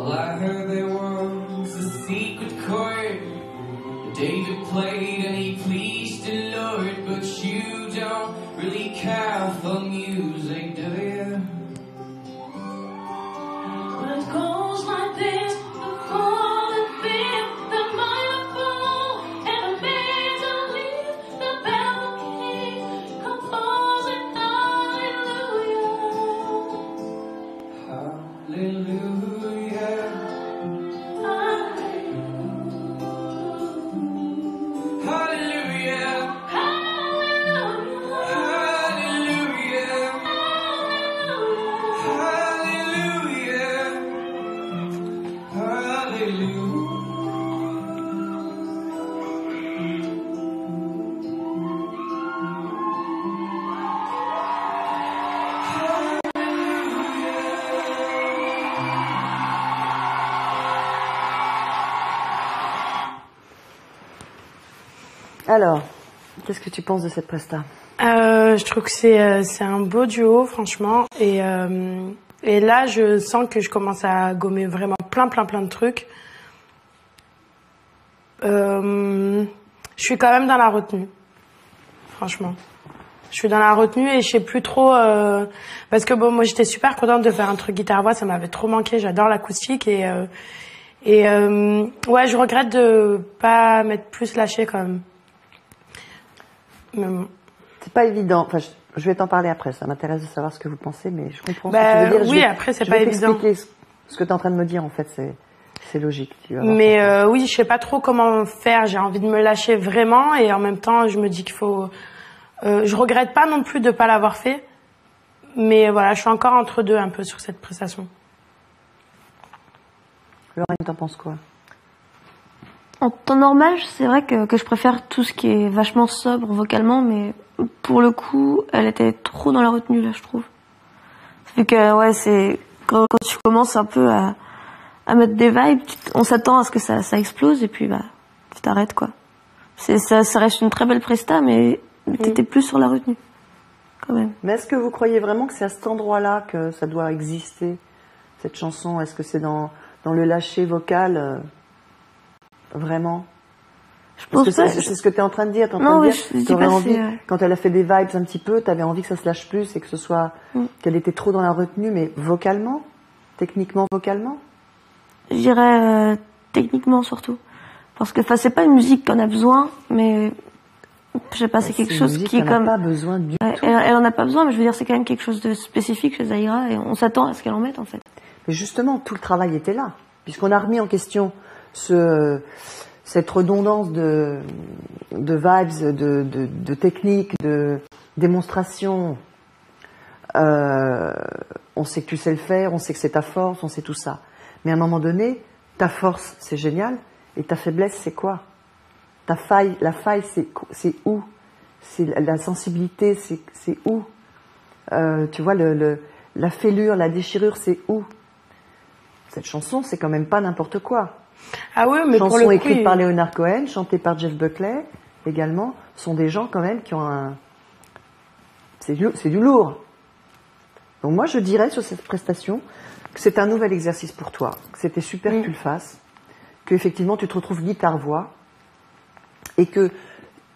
Well, I heard there was a secret chord David played and he pleased the Lord, but you don't really care for music, do you? Well, it goes like this, the chord and beat, the minor fall, and the major lead, the bell king, composing hallelujah. Hallelujah. Hallelujah. Alors, qu'est-ce que tu penses de cette presta? Je trouve que c'est un beau duo, franchement. Et là, je sens que je commence à gommer vraiment plein de trucs. Je suis quand même dans la retenue, franchement. Je suis dans la retenue et je sais plus trop... parce que bon, moi, j'étais super contente de faire un truc guitare-voix, ça m'avait trop manqué. J'adore l'acoustique et ouais, je regrette de pas m'être plus lâchée quand même. Mais bon. C'est pas évident. Enfin, je vais t'en parler après. Ça m'intéresse de savoir ce que vous pensez, mais je comprends ce Bah, que tu veux dire. oui, après, c'est pas évident. Je vais t'expliquer ce que tu es en train de me dire, en fait, c'est logique. Tu vas voir. Mais oui, je sais pas trop comment faire. J'ai envie de me lâcher vraiment et en même temps, je me dis qu'il faut... je regrette pas non plus de pas l'avoir fait. Mais voilà, je suis encore entre deux un peu sur cette prestation. Lorraine, t'en penses quoi? En temps normal, c'est vrai que je préfère tout ce qui est vachement sobre vocalement, mais pour le coup, elle était trop dans la retenue, là, je trouve. Ça fait que, ouais, c'est... Quand tu commences un peu à mettre des vibes, on s'attend à ce que ça explose, et puis, bah, tu t'arrêtes, quoi. Ça reste une très belle presta, mais t'étais plus sur la retenue, quand même. Mais est-ce que vous croyez vraiment que c'est à cet endroit-là que ça doit exister, cette chanson? Est-ce que c'est dans le lâcher vocal vraiment? Je pense pas. C'est ce que tu es en train de dire. Non, oui, je dis pas envie, quand elle a fait des vibes un petit peu, tu avais envie que ça se lâche plus et que ce soit qu'elle était trop dans la retenue, mais vocalement, techniquement, vocalement. Je dirais techniquement surtout, parce que c'est pas une musique qu'on a besoin, mais je sais pas, c'est quelque chose qui est comme. Elle n'a pas besoin du tout. Elle en a pas besoin, mais je veux dire, c'est quand même quelque chose de spécifique chez Zahira et on s'attend à ce qu'elle en mette en fait. Mais justement, tout le travail était là, puisqu'on a remis en question cette redondance de vibes, de techniques, de démonstration. On sait que tu sais le faire, on sait que c'est ta force, on sait tout ça. Mais à un moment donné, ta force, c'est génial, et ta faiblesse, c'est quoi? La faille, c'est où? C'est la sensibilité, c'est où? Tu vois, la fêlure, la déchirure, c'est où? Cette chanson, c'est quand même pas n'importe quoi. Ah oui, mais chanson pour le coup, écrite par Leonard Cohen, chantée par Jeff Buckley, également, sont des gens quand même qui ont un... C'est du lourd. Donc moi, je dirais sur cette prestation que c'est un nouvel exercice pour toi, que c'était super que tu le fasses, que effectivement tu te retrouves guitare-voix, et que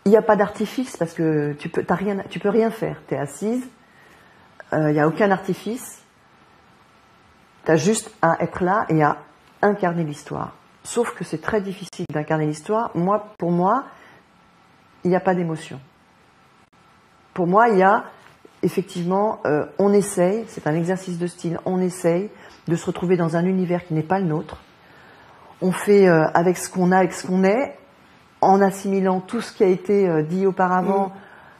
il n'y a pas d'artifice parce que tu peux rien faire. Tu es assise, il n'y a aucun artifice. Tu as juste à être là et à incarner l'histoire. Sauf que c'est très difficile d'incarner l'histoire. Pour moi, il n'y a pas d'émotion. Pour moi, il y a effectivement, on essaye, c'est un exercice de style, on essaye de se retrouver dans un univers qui n'est pas le nôtre. On fait avec ce qu'on a, avec ce qu'on est, en assimilant tout ce qui a été dit auparavant,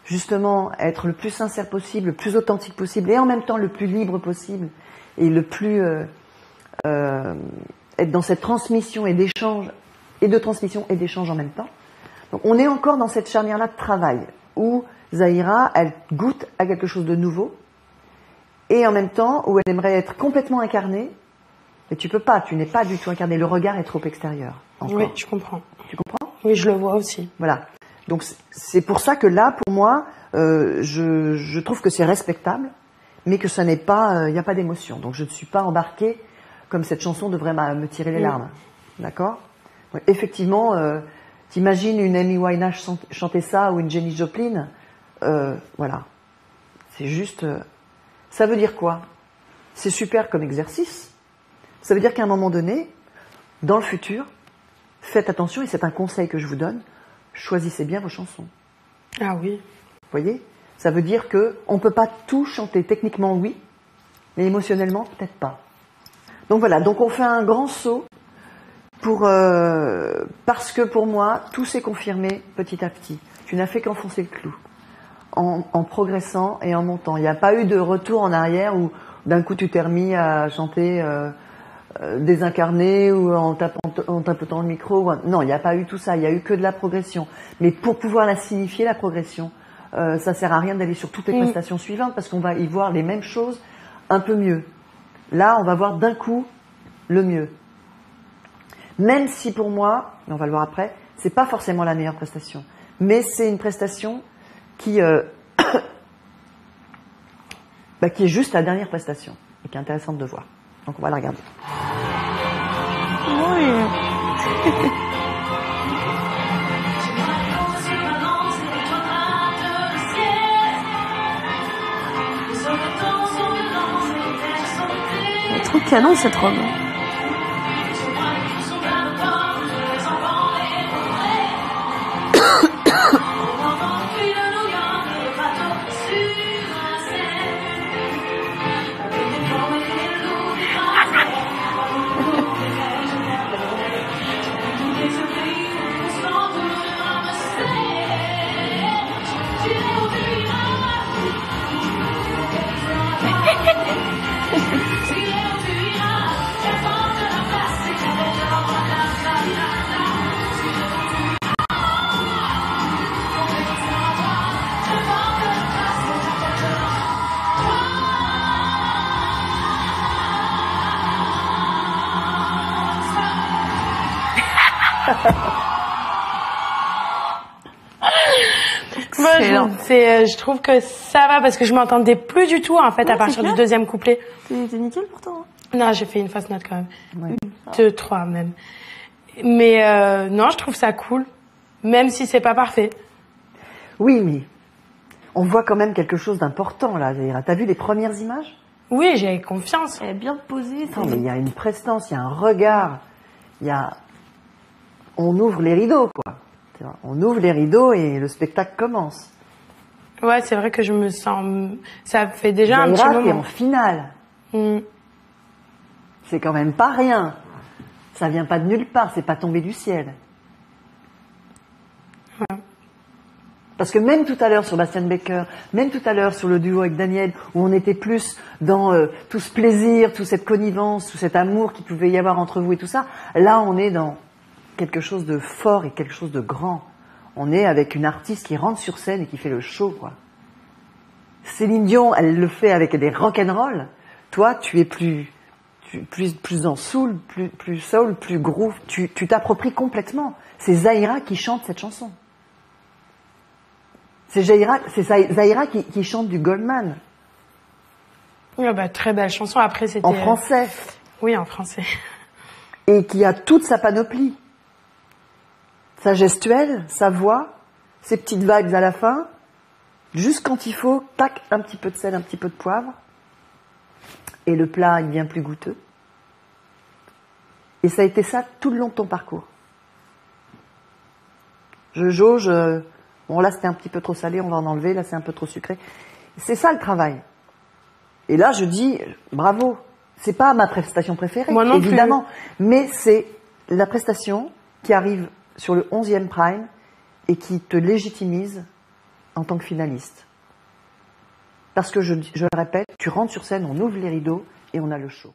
justement être le plus sincère possible, le plus authentique possible, et en même temps le plus libre possible, et le plus être dans cette transmission et d'échange, et de transmission et d'échange en même temps. Donc on est encore dans cette charnière-là de travail, où Zahira, elle goûte à quelque chose de nouveau, et en même temps où elle aimerait être complètement incarnée, mais tu peux pas, tu n'es pas du tout incarné, le regard est trop extérieur. Encore. Oui, je comprends. Tu comprends? Oui, je le vois aussi. Voilà. Donc c'est pour ça que là, pour moi, je trouve que c'est respectable, mais que ça n'est pas, il n'y a pas d'émotion. Donc je ne suis pas embarquée comme cette chanson devrait me tirer les larmes. D'accord? Ouais, effectivement, t'imagines une Amy Winehouse chanter ça ou une Janis Joplin, voilà. C'est juste... ça veut dire quoi? C'est super comme exercice. Ça veut dire qu'à un moment donné, dans le futur, faites attention, et c'est un conseil que je vous donne, choisissez bien vos chansons. Ah oui. Vous voyez? Ça veut dire qu'on ne peut pas tout chanter. Techniquement, oui, mais émotionnellement, peut-être pas. Donc voilà, donc on fait un grand saut parce que pour moi, tout s'est confirmé petit à petit. Tu n'as fait qu'enfoncer le clou en progressant et en montant. Il n'y a pas eu de retour en arrière où d'un coup tu t'es remis à chanter désincarné ou en tapotant le micro. Non, il n'y a pas eu tout ça. Il n'y a eu que de la progression. Mais pour pouvoir la signifier, la progression, ça sert à rien d'aller sur toutes les prestations suivantes parce qu'on va y voir les mêmes choses un peu mieux. Là, on va voir d'un coup le mieux. Même si pour moi, on va le voir après, c'est pas forcément la meilleure prestation, mais c'est une prestation qui qui est juste la dernière prestation et qui est intéressante de voir. Donc on va la regarder. Oui. Elle est trop canon cette robe. Moi, je trouve que ça va parce que je m'entendais plus du tout en fait à partir du deuxième couplet. T'es nickel pourtant. Non, j'ai fait une fausse note quand même. Ouais. 2, 3 même. Mais non, je trouve ça cool, même si c'est pas parfait. Oui, mais on voit quand même quelque chose d'important là, Zahira. T'as vu les premières images? Oui, j'ai confiance. Elle est bien posée. Non, mais il y a une prestance, il y a un regard, on ouvre les rideaux, quoi. On ouvre les rideaux et le spectacle commence. Ouais, c'est vrai que je me sens... Ça fait déjà un petit Zahira, t'es moment. en finale. C'est quand même pas rien. Ça vient pas de nulle part, c'est pas tombé du ciel. Ouais. Parce que même tout à l'heure sur Bastian Becker, même tout à l'heure sur le duo avec Daniel, où on était plus dans tout ce plaisir, toute cette connivence, tout cet amour qu'il pouvait y avoir entre vous et tout ça, là on est dans quelque chose de fort et quelque chose de grand. On est avec une artiste qui rentre sur scène et qui fait le show, quoi. Céline Dion, elle le fait avec des rock'n'roll. Toi, tu es plus dans soul, plus soul, plus groove. Tu t'appropries complètement. C'est Zahira qui chante cette chanson. C'est Zahira qui chante du Goldman. Ouais, bah, très belle chanson. Après, c'était... En français. Oui, en français. Et qui a toute sa panoplie. Sa gestuelle, sa voix, ses petites vibes à la fin. Juste quand il faut, tac, un petit peu de sel, un petit peu de poivre. Et le plat, il devient plus goûteux. Et ça a été ça tout le long de ton parcours. Je jauge... Bon, là, c'était un petit peu trop salé, on va en enlever. Là, c'est un peu trop sucré. C'est ça, le travail. Et là, je dis, bravo. C'est pas ma prestation préférée, moi non évidemment. Mais c'est la prestation qui arrive sur le 11e prime et qui te légitimise en tant que finaliste. Parce que, je le répète, tu rentres sur scène, on ouvre les rideaux et on a le show.